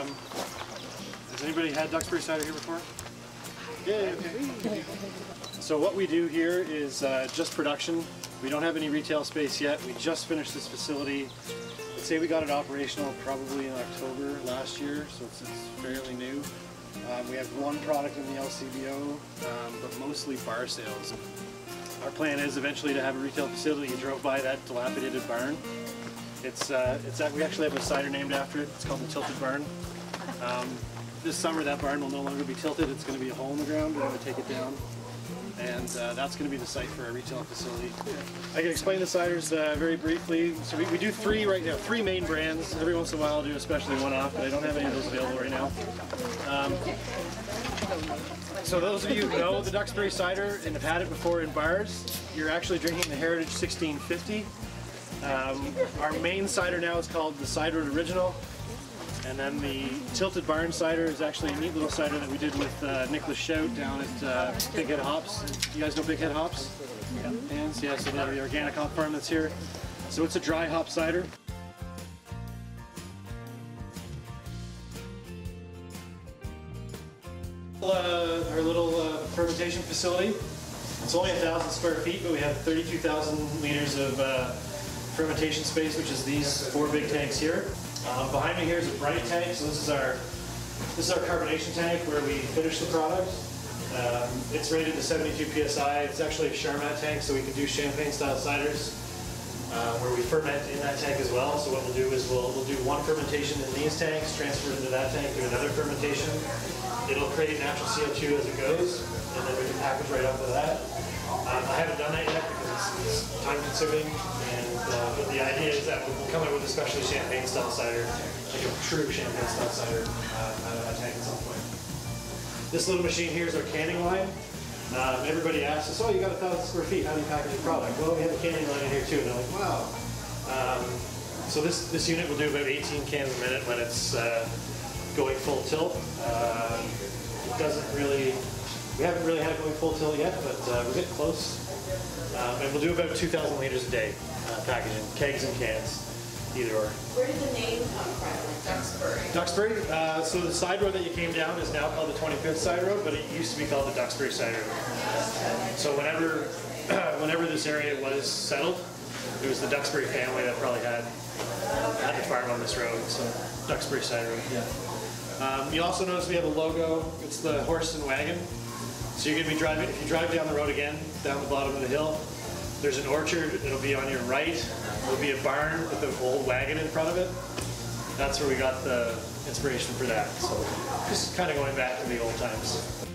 Has anybody had Duxbury Cider here before? Yeah, okay. So what we do here is just production. We don't have any retail space yet. We just finished this facility. Let's say we got it operational probably in October last year, so it's fairly new. We have one product in the LCBO, but mostly bar sales. Our plan is eventually to have a retail facility. You drove by that dilapidated barn. We actually have a cider named after it. It's called the Tilted Barn. This summer that barn will no longer be tilted. It's going to be a hole in the ground. We're going to take it down. And that's going to be the site for our retail facility. I can explain the ciders very briefly. So we do three right now, three main brands. Every once in a while I'll do especially one-off, but I don't have any of those available right now. So those of you who know the Duxbury Cider and have had it before in bars, you're actually drinking the Heritage 1650. Our main cider now is called the Cider Original. And then the Tilted Barn Cider is actually a neat little cider that we did with Nicholas Shout down at Big Head Hops. You guys know Big Head Hops? Yeah. And so they have the organic hop farm that's here. So it's a dry hop cider. Our little fermentation facility. It's only 1,000 square feet, but we have 32,000 liters of fermentation space, which is these 4 big tanks here. Behind me here is a bright tank, so this is our carbonation tank where we finish the product. It's rated to 72 psi. It's actually a Charmat tank, so we can do champagne-style ciders where we ferment in that tank as well. So what we'll do is we'll do one fermentation in these tanks, transfer it into that tank, do another fermentation. It'll create natural CO2 as it goes, and then we can package right off of that. I haven't done that yet because it's time-consuming, but the idea is that we'll come up with a specialty champagne-style cider, like a true champagne-style cider out of that tank at some point. This little machine here is our canning line. Everybody asks us, oh, you got 1,000 square feet, how do you package your product? Well, we have a canning line in here too, and they're like, wow. So this unit will do about 18 cans a minute when it's going full tilt. We haven't really had it going full tilt yet, but we're getting close. And we'll do about 2,000 liters a day packaging, kegs and cans, either or. Where did the name come from, like Duxbury? Duxbury? So the side road that you came down is now called the 25th Side Road, but it used to be called the Duxbury Cider. So whenever this area was settled, it was the Duxbury family that probably had the farm on this road, so Duxbury Cider Road, yeah. You also notice we have a logo. It's the horse and wagon. So you're going to be driving, if you drive down the road again, down the bottom of the hill, there's an orchard. It'll be on your right. There'll be a barn with an old wagon in front of it. That's where we got the inspiration for that. So just kind of going back to the old times.